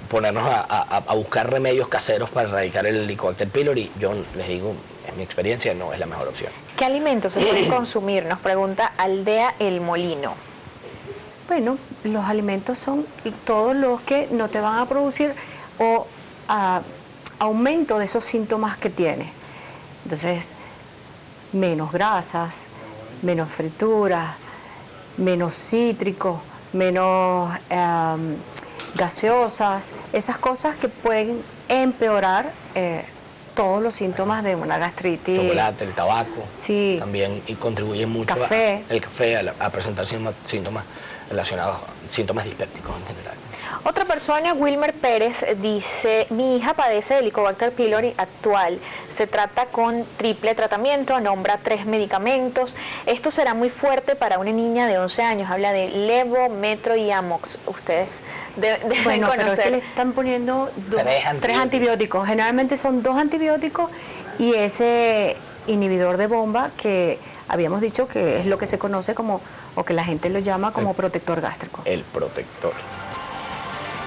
ponernos a buscar remedios caseros para erradicar el Helicobacter pylori, yo les digo, en mi experiencia, no es la mejor opción. ¿Qué alimentos se pueden consumir? Nos pregunta Aldea El Molino. Bueno, los alimentos son todos los que no te van a producir aumento de esos síntomas que tienes. Entonces, menos grasas, menos frituras, menos cítricos, menos gaseosas, esas cosas que pueden empeorar todos los síntomas de una gastritis. El chocolate, el tabaco, sí, también y contribuye mucho el café a presentar síntomas relacionados, síntomas dispépticos en general. Otra persona, Wilmer Pérez, dice, mi hija padece de Helicobacter pylori actual, se trata con triple tratamiento, nombra 3 medicamentos, esto será muy fuerte para una niña de 11 años, habla de Levo, Metro y Amox, ustedes deben conocer. Pero es que le están poniendo 3 antibióticos, generalmente son 2 antibióticos y ese inhibidor de bomba que habíamos dicho que es lo que se conoce como, o que la gente lo llama como protector gástrico. El protector.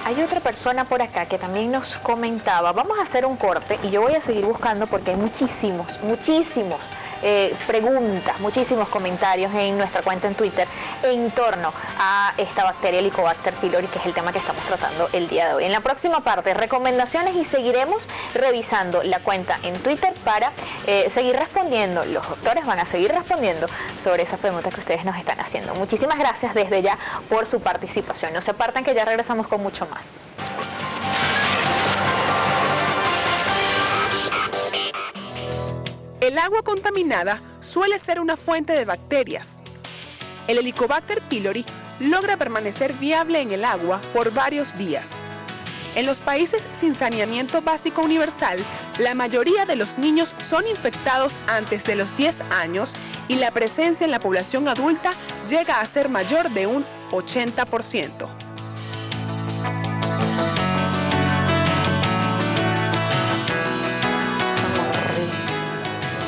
Hay otra persona por acá que también nos comentaba, vamos a hacer un corte y yo voy a seguir buscando porque hay muchísimos preguntas, muchísimos comentarios en nuestra cuenta en Twitter en torno a esta bacteria Helicobacter pylori, que es el tema que estamos tratando el día de hoy. En la próxima parte, recomendaciones y seguiremos revisando la cuenta en Twitter para seguir respondiendo. Los doctores van a seguir respondiendo sobre esas preguntas que ustedes nos están haciendo. Muchísimas gracias desde ya por su participación. No se apartan que ya regresamos con mucho más. El agua contaminada suele ser una fuente de bacterias. El Helicobacter pylori logra permanecer viable en el agua por varios días. En los países sin saneamiento básico universal, la mayoría de los niños son infectados antes de los 10 años y la presencia en la población adulta llega a ser mayor de un 80%.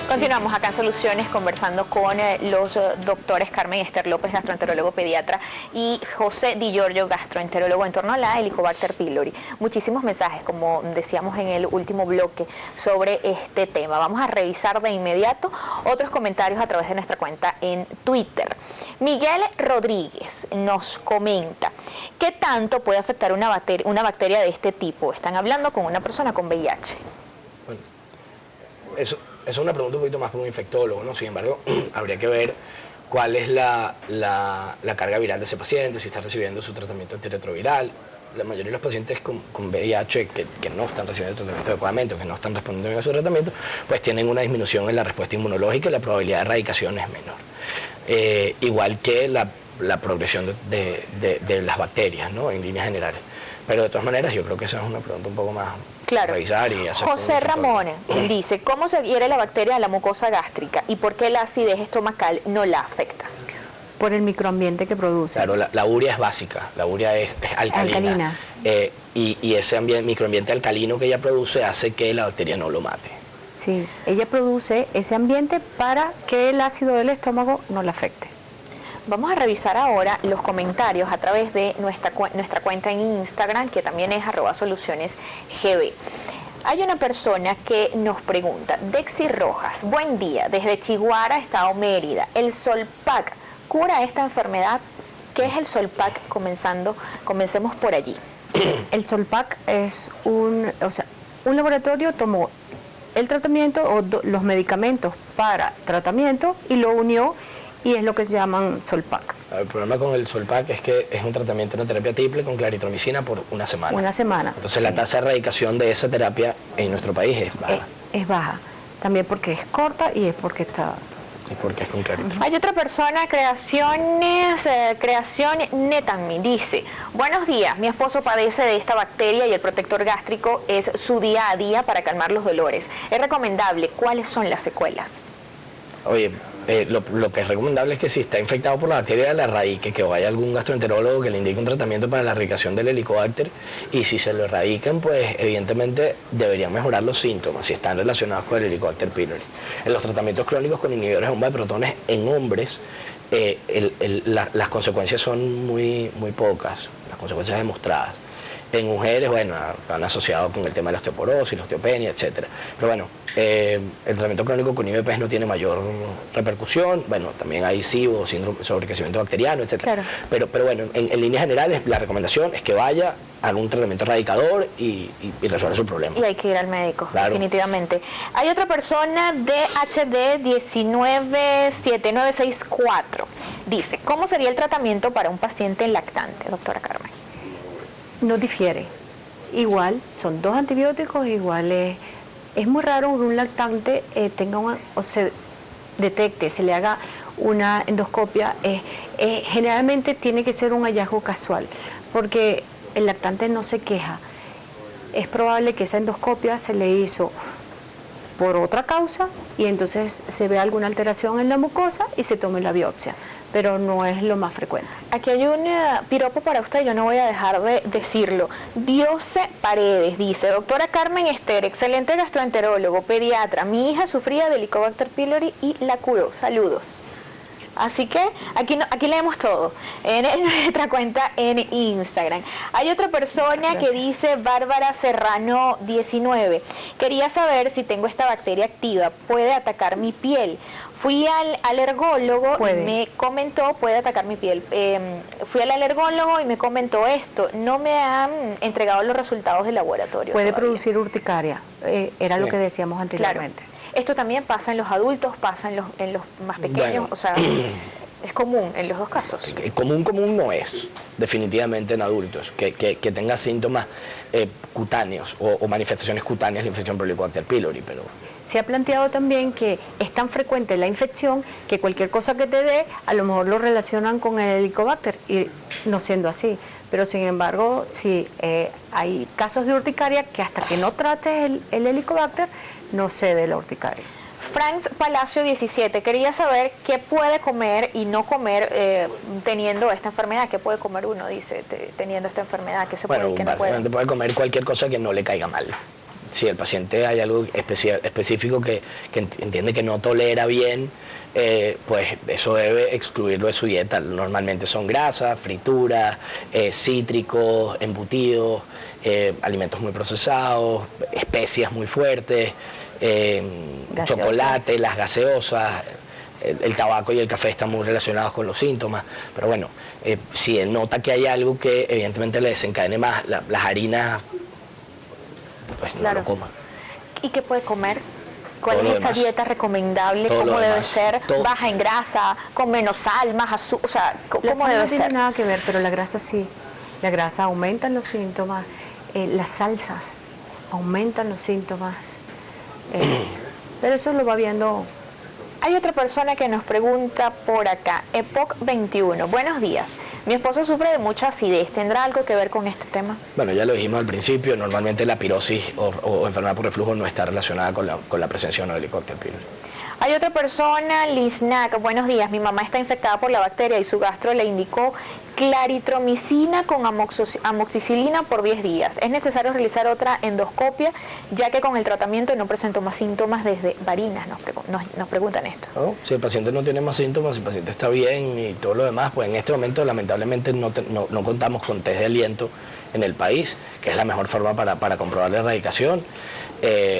Continuamos acá en Soluciones conversando con los doctores Carmen Esther López, gastroenterólogo pediatra, y José Di Giorgio, gastroenterólogo, en torno a la Helicobacter pylori. Muchísimos mensajes, como decíamos en el último bloque, sobre este tema. Vamos a revisar de inmediato otros comentarios a través de nuestra cuenta en Twitter. Miguel Rodríguez nos comenta, ¿qué tanto puede afectar una bacteria de este tipo? Están hablando con una persona con VIH. Bueno, eso es una pregunta un poquito más para un infectólogo, ¿no? Sin embargo, habría que ver cuál es la carga viral de ese paciente, si está recibiendo su tratamiento antirretroviral. La mayoría de los pacientes con VIH que no están recibiendo el tratamiento adecuadamente o que no están respondiendo bien a su tratamiento, pues tienen una disminución en la respuesta inmunológica y la probabilidad de erradicación es menor. Igual que la progresión de las bacterias, ¿no? En líneas generales. Pero de todas maneras, yo creo que esa es una pregunta un poco más claro. Revisar y hacer. José Ramón dice, ¿cómo se adhiere la bacteria a la mucosa gástrica y por qué la acidez estomacal no la afecta? Por el microambiente que produce. Claro, la urea es básica, la urea es alcalina. Y ese microambiente alcalino que ella produce hace que la bacteria no lo mate. Sí, ella produce ese ambiente para que el ácido del estómago no la afecte. Vamos a revisar ahora los comentarios a través de nuestra cuenta en Instagram, que también es @solucionesgb. Hay una persona que nos pregunta, Dexy Rojas, buen día, desde Chiguara, Estado Mérida, ¿el Solpac cura esta enfermedad? ¿Qué es el Solpac? Comencemos por allí. El Solpac es un laboratorio tomó el tratamiento o los medicamentos para tratamiento y lo unió y es lo que se llaman Solpac. El problema con el Solpac es que es un tratamiento, una terapia triple con claritromicina por una semana. Una semana. Entonces la tasa de erradicación de esa terapia en nuestro país es baja. Es baja, también porque es corta y es porque está... Y porque es con claritromicina. Hay otra persona, Creación Netami, dice, buenos días, mi esposo padece de esta bacteria y el protector gástrico es su día a día para calmar los dolores. ¿Es recomendable? ¿Cuáles son las secuelas? Oye, lo que es recomendable es que si está infectado por la bacteria de la erradique, que vaya algún gastroenterólogo que le indique un tratamiento para la erradicación del Helicobacter, y si se lo erradican, pues evidentemente deberían mejorar los síntomas si están relacionados con el Helicobacter pylori. En los tratamientos crónicos con inhibidores de bomba de protones en hombres, las consecuencias son muy pocas, las consecuencias demostradas. En mujeres, bueno, han asociado con el tema de la osteoporosis, la osteopenia, etcétera. Pero bueno, el tratamiento crónico con IBPs no tiene mayor repercusión. Bueno, también hay SIBO, síndrome de sobrecrecimiento bacteriano, etcétera. Claro. Pero bueno, en líneas generales, la recomendación es que vaya a un tratamiento erradicador y resuelva su problema. Y hay que ir al médico, claro, definitivamente. Hay otra persona, DHD 197964. Dice, ¿cómo sería el tratamiento para un paciente lactante, doctora Carmen? No difiere. Igual, son 2 antibióticos, igual es muy raro que un lactante tenga o se detecte, se le haga una endoscopia. Generalmente tiene que ser un hallazgo casual, porque el lactante no se queja. Es probable que esa endoscopia se le hizo por otra causa y entonces se ve alguna alteración en la mucosa y se tome la biopsia, pero no es lo más frecuente. Aquí hay un piropo para usted, yo no voy a dejar de decirlo. Diose Paredes dice, doctora Carmen Ester, excelente gastroenterólogo, pediatra, mi hija sufría de Helicobacter pylori y la curó, saludos. Así que aquí leemos todo en nuestra cuenta en Instagram. Hay otra persona que dice, Bárbara Serrano 19, quería saber si tengo esta bacteria activa, puede atacar mi piel. Fui al alergólogo y me comentó, puede atacar mi piel. Fui al alergólogo y me comentó esto, no me han entregado los resultados del laboratorio. Puede todavía producir urticaria, era lo que decíamos anteriormente. Claro. Esto también pasa en los adultos, pasa en los más pequeños, bueno, o sea, es común en los dos casos. Común no es, definitivamente en adultos, que tenga síntomas cutáneos o manifestaciones cutáneas de infección por Helicobacter pylori, pero... Se ha planteado también que es tan frecuente la infección que cualquier cosa que te dé, a lo mejor lo relacionan con el Helicobacter, y no siendo así. Pero sin embargo, sí, hay casos de urticaria que hasta que no trates el Helicobacter, no cede la urticaria. Franz Palacio 17, quería saber qué puede comer y no comer teniendo esta enfermedad. ¿Qué puede comer uno, dice, teniendo esta enfermedad? ¿Qué se puede y qué no puede? Básicamente puede comer cualquier cosa que no le caiga mal. Si el paciente hay algo específico que entiende que no tolera bien, pues eso debe excluirlo de su dieta. Normalmente son grasas, frituras, cítricos, embutidos, alimentos muy procesados, especias muy fuertes, chocolate, las gaseosas, el tabaco y el café están muy relacionados con los síntomas, pero bueno, si él nota que hay algo que evidentemente le desencadene más, las harinas, pues claro, no lo coma. ¿Y qué puede comer? ¿Cuál es esa dieta recomendable? ¿Cómo debe ser? ¿Baja en grasa? ¿Con menos sal? ¿Más azúcar? O sea, ¿cómo debe ser? No tiene nada que ver, pero la grasa sí. La grasa aumenta los síntomas. Las salsas aumentan los síntomas. Pero eso lo va viendo. Hay otra persona que nos pregunta por acá, Epoch 21. Buenos días. Mi esposo sufre de mucha acidez. ¿Tendrá algo que ver con este tema? Bueno, ya lo dijimos al principio. Normalmente la pirosis o enfermedad por reflujo no está relacionada con la presencia de un Helicobacter pylori. Hay otra persona, Liznac. Buenos días. Mi mamá está infectada por la bacteria y su gastro le indicó claritromicina con amoxicilina por 10 días. Es necesario realizar otra endoscopia, ya que con el tratamiento no presentó más síntomas desde varinas, nos preguntan esto. ¿No? Si el paciente no tiene más síntomas, si el paciente está bien y todo lo demás, pues en este momento lamentablemente no contamos con test de aliento en el país, que es la mejor forma para comprobar la erradicación.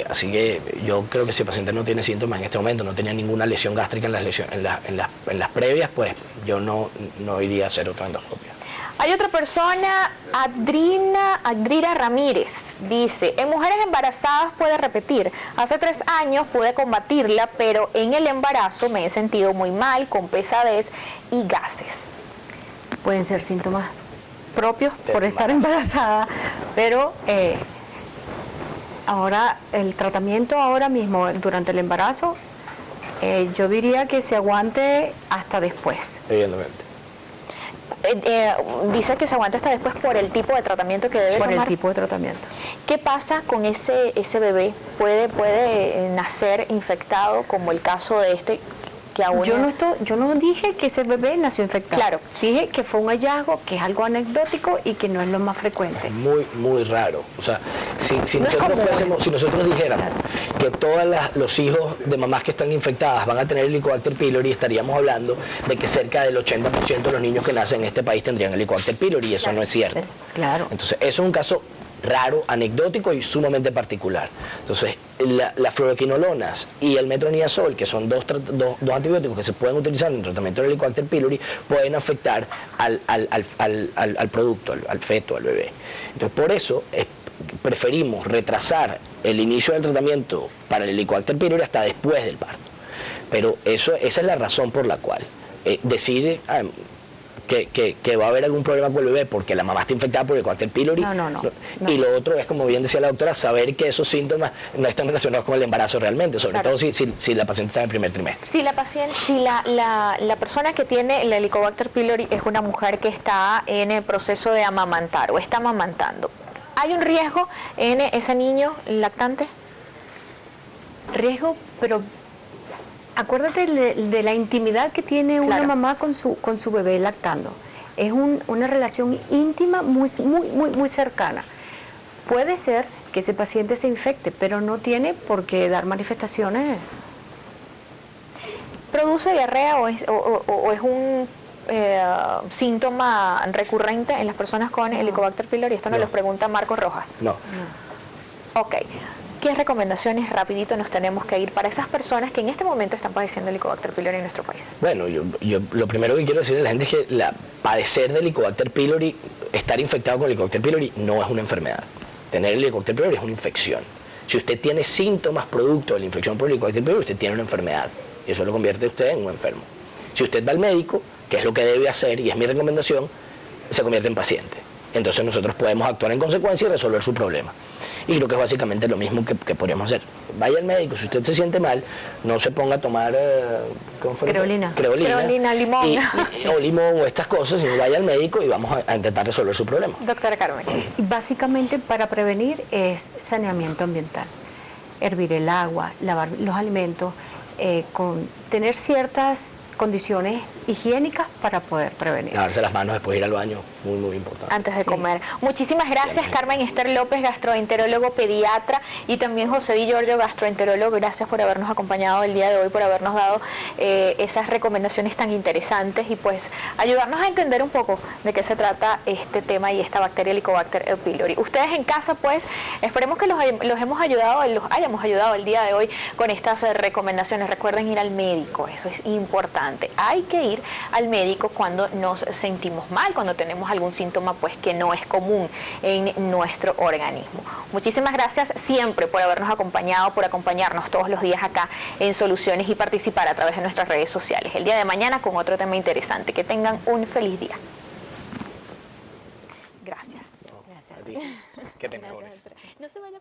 Así que yo creo que si el paciente no tiene síntomas en este momento, no tenía ninguna lesión gástrica en las previas, pues yo no iría a hacer otra endoscopia. Hay otra persona, Adrira Ramírez, dice, en mujeres embarazadas puede repetir. Hace 3 años pude combatirla, pero en el embarazo me he sentido muy mal, con pesadez y gases. Pueden ser síntomas propios por estar embarazada, pero ahora el tratamiento ahora mismo durante el embarazo, yo diría que se aguante hasta después. Evidentemente. Dice que se aguanta hasta después por el tipo de tratamiento que debe tomar. Por el tipo de tratamiento. ¿Qué pasa con ese bebé? ¿Puede nacer infectado como el caso de este? que aún... Yo no dije que ese bebé nació infectado. Claro. Dije que fue un hallazgo, que es algo anecdótico y que no es lo más frecuente. Muy, muy raro. O sea, si No es si nosotros dijéramos que todos los hijos de mamás que están infectadas van a tener Helicobacter pylori, estaríamos hablando de que cerca del 80% de los niños que nacen en este país tendrían Helicobacter pylori, y eso no es cierto. Claro. Entonces, eso es un caso raro, anecdótico y sumamente particular. Entonces, las fluoroquinolonas y el metronidazol, que son dos antibióticos que se pueden utilizar en el tratamiento del Helicobacter pylori, pueden afectar al producto, al feto, al bebé. Entonces, por eso preferimos retrasar el inicio del tratamiento para el Helicobacter pylori hasta después del parto. Pero esa es la razón por la cual decir que va a haber algún problema con el bebé porque la mamá está infectada por el Helicobacter pylori. No. Y lo otro es, como bien decía la doctora, saber que esos síntomas no están relacionados con el embarazo realmente, sobre todo si la paciente está en el primer trimestre. Si la persona que tiene el Helicobacter pylori es una mujer que está en el proceso de amamantar o está amamantando, ¿hay un riesgo en ese niño lactante? Riesgo, pero acuérdate de la intimidad que tiene una mamá con su bebé lactando. Es una relación íntima muy cercana. Puede ser que ese paciente se infecte, pero no tiene por qué dar manifestaciones. ¿Produce diarrea o es un síntoma recurrente en las personas con Helicobacter pylori? Esto nos lo pregunta Marcos Rojas. No. Ok. ¿Qué recomendaciones rapidito nos tenemos que ir para esas personas que en este momento están padeciendo Helicobacter pylori en nuestro país? Bueno, yo lo primero que quiero decirle a la gente es que padecer de Helicobacter pylori, estar infectado con Helicobacter pylori no es una enfermedad. Tener Helicobacter pylori es una infección. Si usted tiene síntomas producto de la infección por Helicobacter pylori, usted tiene una enfermedad y eso lo convierte a usted en un enfermo. Si usted va al médico, que es lo que debe hacer y es mi recomendación, se convierte en paciente. Entonces nosotros podemos actuar en consecuencia y resolver su problema. Y creo que es básicamente lo mismo que podríamos hacer. Vaya al médico, si usted se siente mal, no se ponga a tomar Creolina, limón. O limón o estas cosas, sino vaya al médico y vamos a intentar resolver su problema. Doctora Carmen. Básicamente para prevenir es saneamiento ambiental. Hervir el agua, lavar los alimentos, tener ciertas condiciones higiénicas para poder prevenir. Lavarse las manos después de ir al baño, muy importante. Antes de comer. Muchísimas gracias, Carmen Esther López, gastroenterólogo pediatra, y también José Di Giorgio, gastroenterólogo. Gracias por habernos acompañado el día de hoy, por habernos dado esas recomendaciones tan interesantes y pues ayudarnos a entender un poco de qué se trata este tema y esta bacteria Helicobacter pylori. Ustedes en casa, pues, esperemos que los hayamos ayudado el día de hoy con estas recomendaciones. Recuerden ir al médico, eso es importante. Hay que ir al médico cuando nos sentimos mal, cuando tenemos algún síntoma pues que no es común en nuestro organismo. Muchísimas gracias siempre por habernos acompañado, por acompañarnos todos los días acá en Soluciones y participar a través de nuestras redes sociales. El día de mañana con otro tema interesante. Que tengan un feliz día. Gracias. Gracias. Que te mejores. No se vaya a